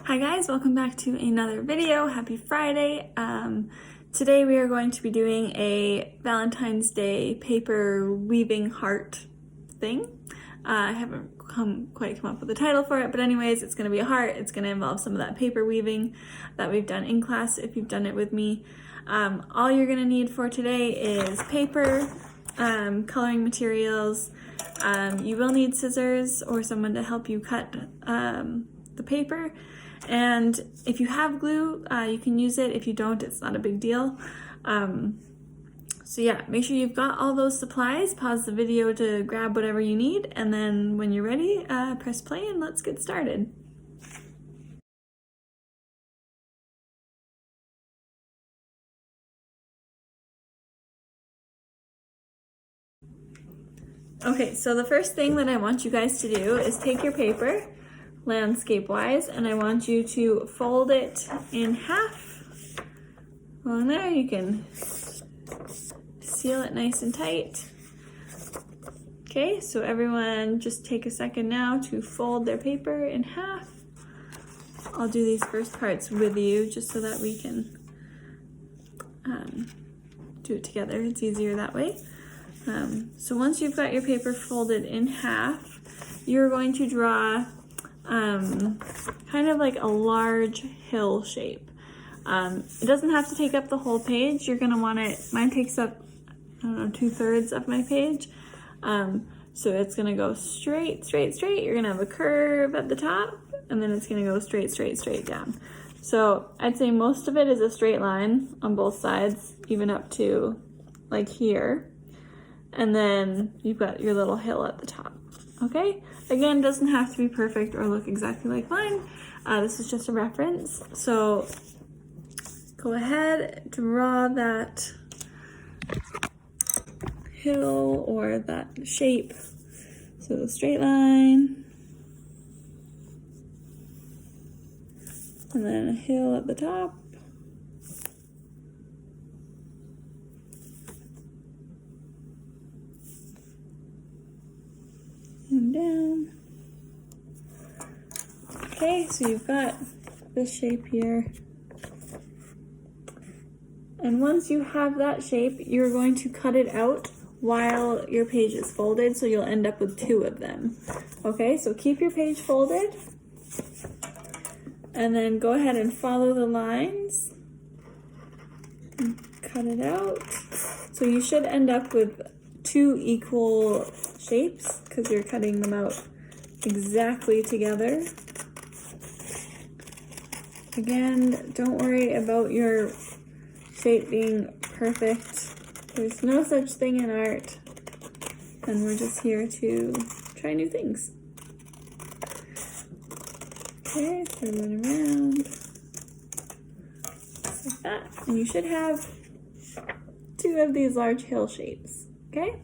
Hi guys, welcome back to another video. Happy Friday. Today we are going to be doing a Valentine's Day paper weaving heart thing. I haven't quite come up with a title for it, but anyways, it's going to be a heart. It's going to involve some of that paper weaving that we've done in class if you've done it with me. All you're going to need for today is paper, coloring materials. You will need scissors or someone to help you cut the paper. And if you have glue, you can use it. If you don't, it's not a big deal. So yeah, make sure you've got all those supplies. Pause the video to grab whatever you need, and then when you're ready, press play and let's get started. Okay, so the first thing that I want you guys to do is take your paper, landscape-wise, and I want you to fold it in half. Along there, you can seal it nice and tight. Okay, so everyone just take a second now to fold their paper in half. I'll do these first parts with you just so that we can do it together. It's easier that way. So once you've got your paper folded in half, you're going to draw kind of like a large hill shape. It doesn't have to take up the whole page. You're gonna want it, mine takes up, I don't know, 2/3 of my page. So it's gonna go straight, straight, straight. You're gonna have a curve at the top, and then it's gonna go straight, straight, straight down. So I'd say most of it is a straight line on both sides, even up to like here. And then you've got your little hill at the top, okay? Again, doesn't have to be perfect or look exactly like mine. This is just a reference. So go ahead, draw that hill or that shape. So the straight line, and then a hill at the top. And down. Okay, so you've got this shape here. And once you have that shape, you're going to cut it out while your page is folded, so you'll end up with 2 of them. Okay, so keep your page folded, and then go ahead and follow the lines and cut it out. So you should end up with 2 equal shapes because you're cutting them out exactly together. Again, don't worry about your shape being perfect. There's no such thing in art, and we're just here to try new things. Okay, so going around like that, and you should have 2 of these large hill shapes, okay?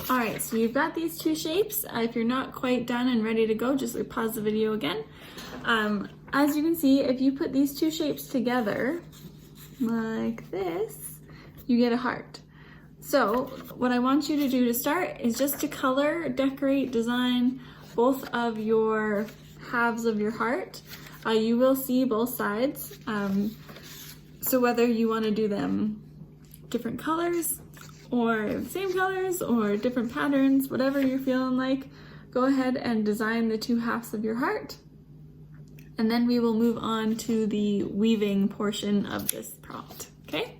All right, so you've got these 2 shapes. If you're not quite done and ready to go, just pause the video again. As you can see, if you put these 2 shapes together, like this, you get a heart. So what I want you to do to start is just to color, decorate, design both of your halves of your heart. You will see both sides. So whether you want to do them different colors or same colors or different patterns, whatever you're feeling like, go ahead and design the 2 halves of your heart. And then we will move on to the weaving portion of this prompt, okay?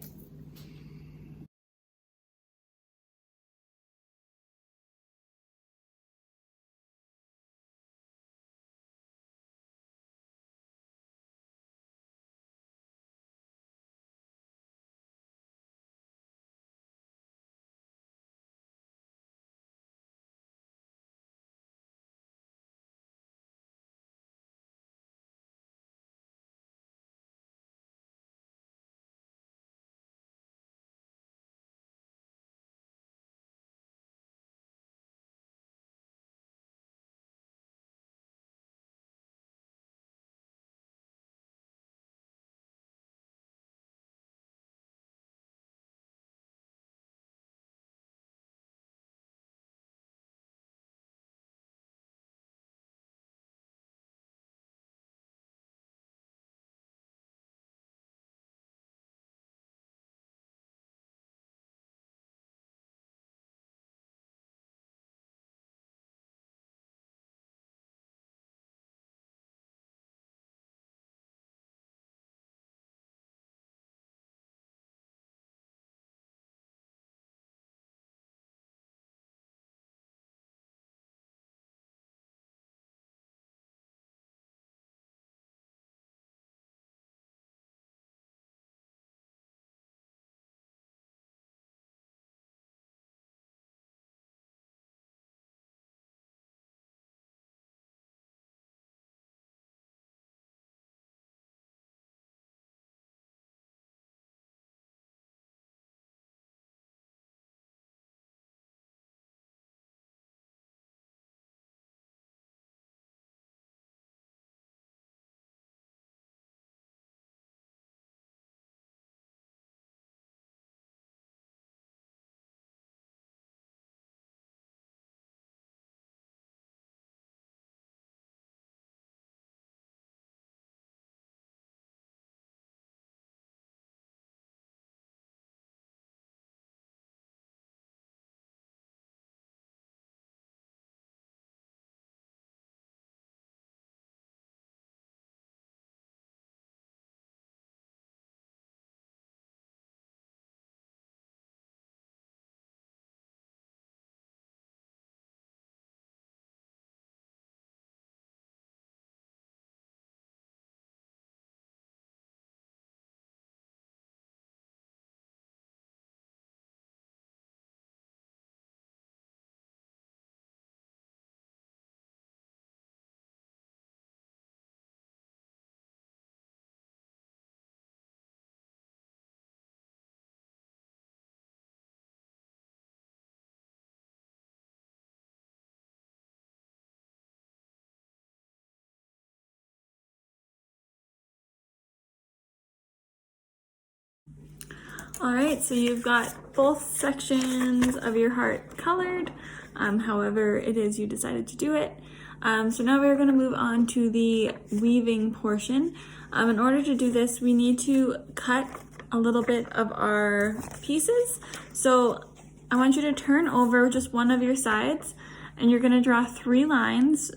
All right, so you've got both sections of your heart colored, however it is you decided to do it. So now we're going to move on to the weaving portion. In order to do this, we need to cut a little bit of our pieces. So I want you to turn over just one of your sides, and you're going to draw 3 lines.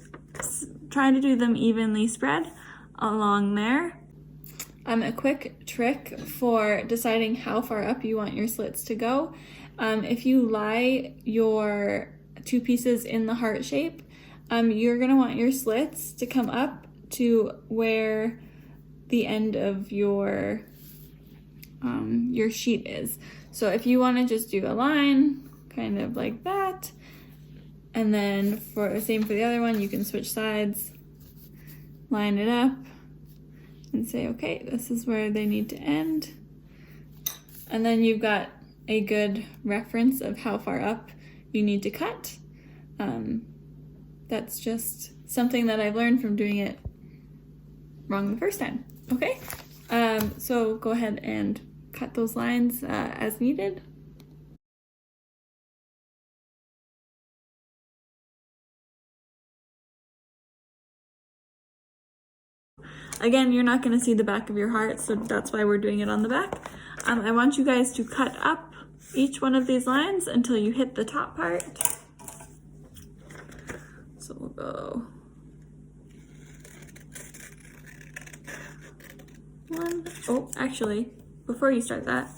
Try to do them evenly spread along there. A quick trick for deciding how far up you want your slits to go. If you lie your 2 pieces in the heart shape, you're going to want your slits to come up to where the end of your sheet is. So if you want to just do a line kind of like that, and then for same for the other one, you can switch sides, line it up, and say, okay, this is where they need to end. And then you've got a good reference of how far up you need to cut. That's just something that I've learned from doing it wrong the first time. Okay, so go ahead and cut those lines as needed. Again, you're not going to see the back of your heart, so that's why we're doing it on the back. I want you guys to cut up each one of these lines until you hit the top part. So we'll go 1. Oh, actually, before you start that,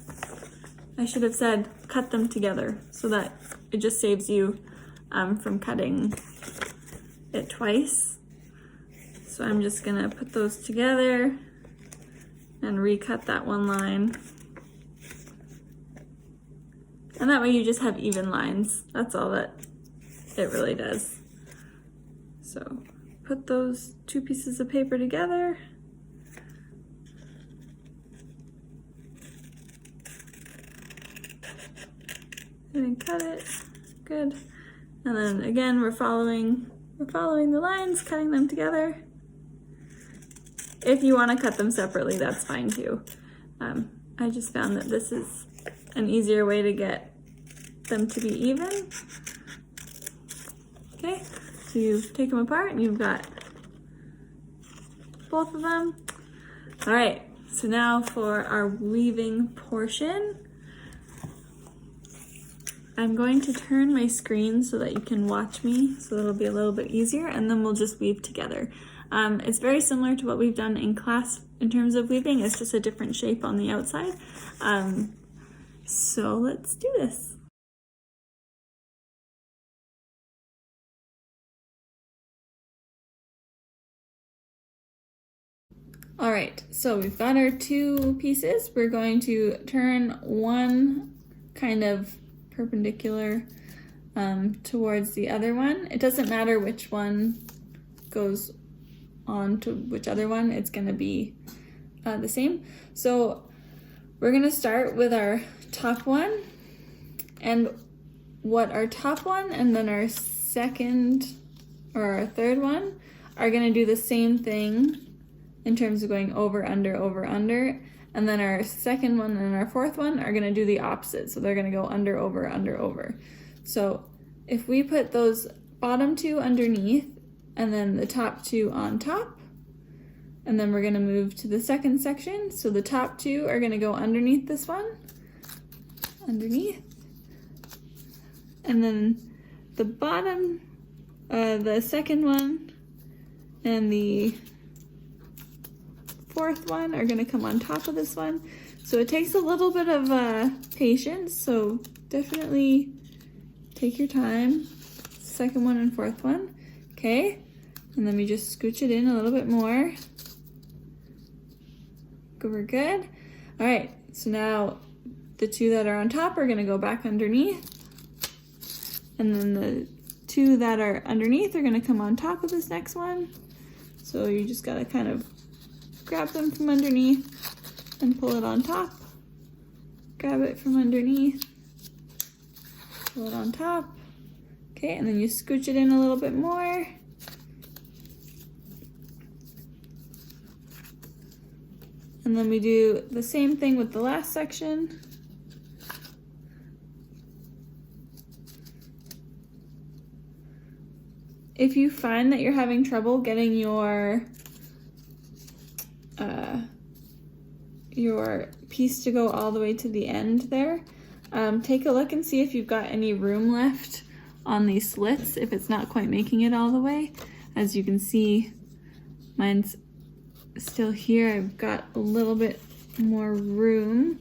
I should have said cut them together so that it just saves you from cutting it twice. So I'm just gonna put those together and recut that one line. And that way you just have even lines. That's all that it really does. So put those 2 pieces of paper together. And cut it, good. And then again, we're following the lines, cutting them together. If you want to cut them separately, that's fine too. I just found that this is an easier way to get them to be even. Okay, so you take them apart and you've got both of them. All right, so now for our weaving portion, I'm going to turn my screen so that you can watch me, so it'll be a little bit easier, and then we'll just weave together. It's very similar to what we've done in class in terms of weaving. It's just a different shape on the outside. So let's do this. All right, so we've got our 2 pieces. We're going to turn one kind of perpendicular towards the other one. It doesn't matter which one goes on to which other one, it's going to be the same. So we're going to start with our top one, and what our top one and then our second or our third one are going to do the same thing in terms of going over, under, and then our second one and our fourth one are going to do the opposite. So they're going to go under, over. So if we put those bottom 2 underneath and then the top 2 on top, and then we're going to move to the second section. So the top 2 are going to go underneath this one, underneath, and then the bottom, the second one and the fourth one are going to come on top of this one. So it takes a little bit of patience, so definitely take your time. Second one and fourth one. Okay, and then we just scooch it in a little bit more. We're good. All right, so now the 2 that are on top are gonna go back underneath, and then the 2 that are underneath are gonna come on top of this next one. So you just gotta kind of grab them from underneath and pull it on top. Grab it from underneath, pull it on top. Okay, and then you scooch it in a little bit more. And then we do the same thing with the last section. if you find that you're having trouble getting your piece to go all the way to the end there, take a look and see if you've got any room left on these slits, if it's not quite making it all the way. As you can see, mine's still here. I've got a little bit more room,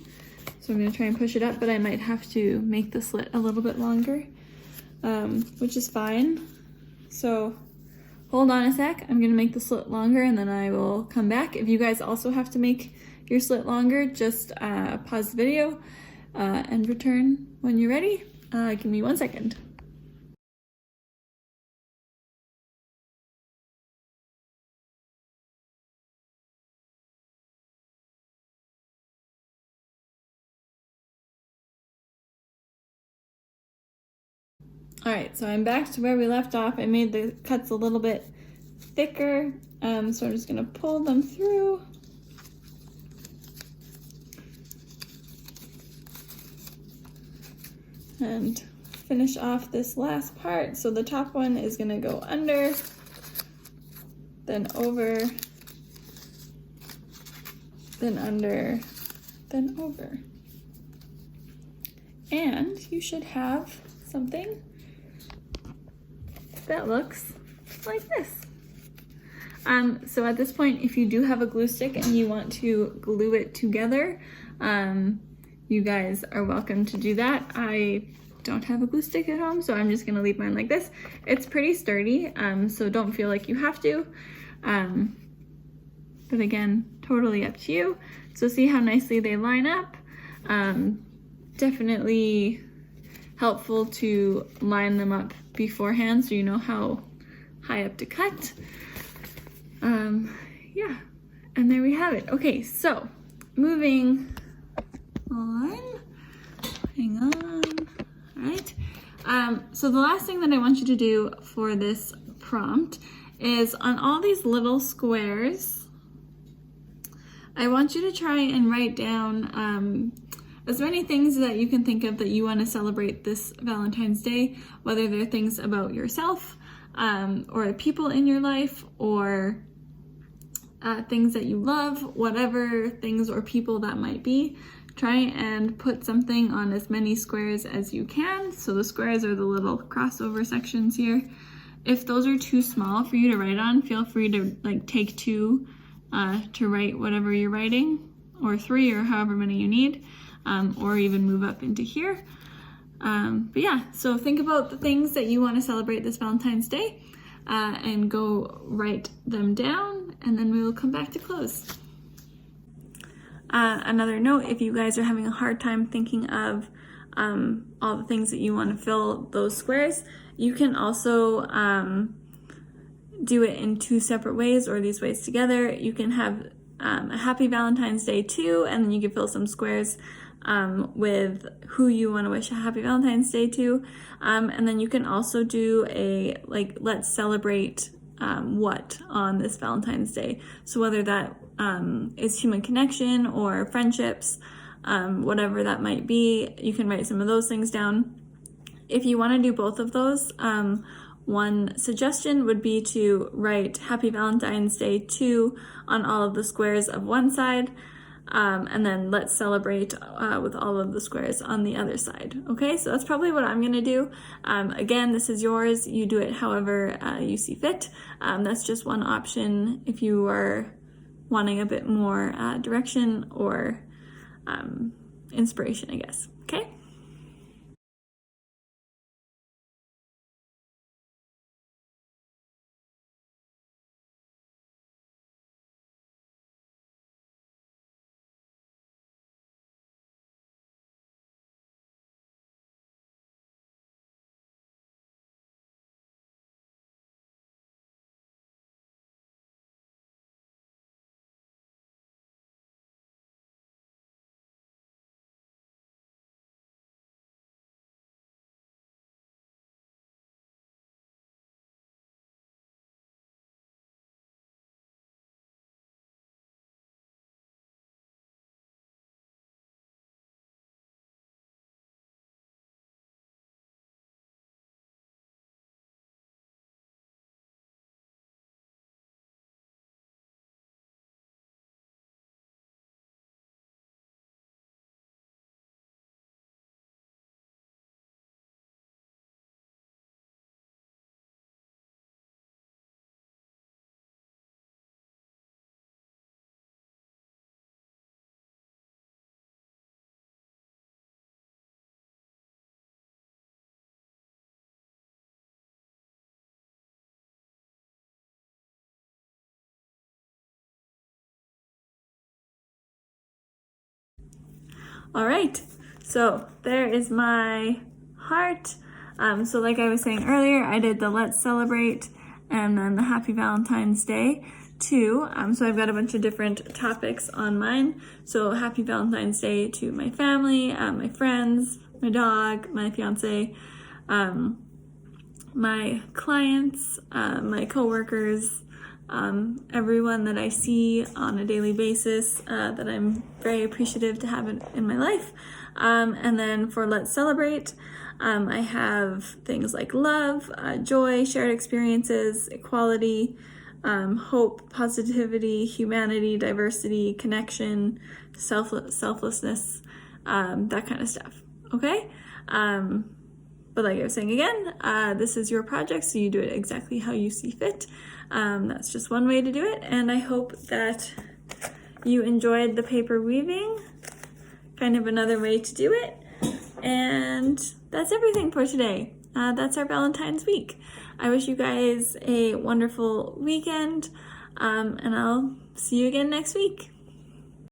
so I'm going to try and push it up, but I might have to make the slit a little bit longer, which is fine. So hold on a sec, I'm going to make the slit longer and then I will come back. If you guys also have to make your slit longer, just pause the video and return when you're ready. Give me 1 second. All right, so I'm back to where we left off. I made the cuts a little bit thicker, so I'm just gonna pull them through. And finish off this last part. So the top one is gonna go under, then over, then under, then over. And you should have something that looks like this. So at this point, if you do have a glue stick and you want to glue it together, you guys are welcome to do that. I don't have a glue stick at home, so I'm just gonna leave mine like this. It's pretty sturdy, so don't feel like you have to. But again, totally up to you. So see how nicely they line up. Definitely helpful to line them up beforehand so you know how high up to cut. Yeah, and there we have it. Okay, so moving on. Hang on. All right. So the last thing that I want you to do for this prompt is on all these little squares, I want you to try and write down as many things that you can think of that you want to celebrate this Valentine's Day, whether they're things about yourself or people in your life, or things that you love, whatever things or people that might be. Try and put something on as many squares as you can. So the squares are the little crossover sections here. If those are too small for you to write on, feel free to take 2 to write whatever you're writing, or 3, or however many you need, or even move up into here. But yeah, so think about the things that you want to celebrate this Valentine's Day and go write them down, and then we will come back to close. Another note, if you guys are having a hard time thinking of all the things that you want to fill those squares, you can also do it in 2 separate ways, or these ways together. You can have a happy Valentine's Day too, and then you can fill some squares with who you want to wish a happy Valentine's Day to. And then you can also do a let's celebrate what on this Valentine's Day. So whether that is human connection or friendships, whatever that might be, you can write some of those things down. If you want to do both of those, one suggestion would be to write Happy Valentine's Day 2 on all of the squares of one side, and then let's celebrate with all of the squares on the other side. Okay, so that's probably what I'm gonna do. Again, this is yours. You do it however you see fit. That's just one option if you are wanting a bit more direction or inspiration, I guess. Okay. All right, so there is my heart. So like I was saying earlier, I did the Let's Celebrate and then the Happy Valentine's Day too. So I've got a bunch of different topics on mine. So Happy Valentine's Day to my family, my friends, my dog, my fiance, my clients, my coworkers, everyone that I see on a daily basis that I'm very appreciative to have in my life. And then for Let's Celebrate, I have things like love, joy, shared experiences, equality, hope, positivity, humanity, diversity, connection, selflessness, that kind of stuff. Okay? But like I was saying again, this is your project, so you do it exactly how you see fit. That's just one way to do it, and I hope that you enjoyed the paper weaving, kind of another way to do it. And that's everything for today. That's our Valentine's week. I wish you guys a wonderful weekend, and I'll see you again next week.